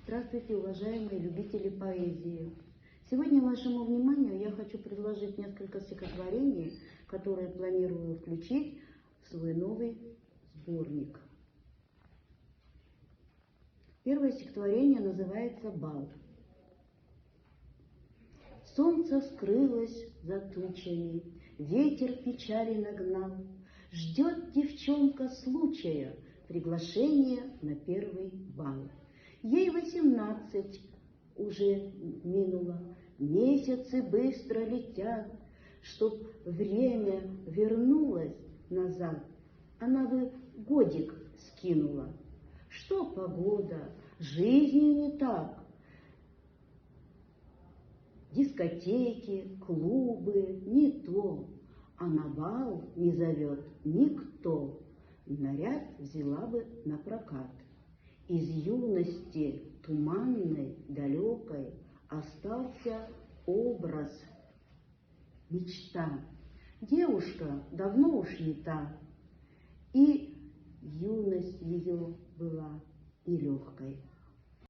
Здравствуйте, уважаемые любители поэзии! Сегодня вашему вниманию я хочу предложить несколько стихотворений, которые планирую включить в свой новый сборник. Первое стихотворение называется «Бал». Солнце скрылось за тучами, ветер печали нагнал. Ждет девчонка случая, приглашение на первый бал. Ей 18 уже минуло, месяцы быстро летят. Чтоб время вернулось назад, она бы годик скинула. Что погода, жизни не так. Дискотеки, клубы, не то, а на бал не зовет никто. Наряд взяла бы на прокат. Из юности туманной, далекой остался образ, мечта. Девушка давно уж не та, и юность ее была нелегкой.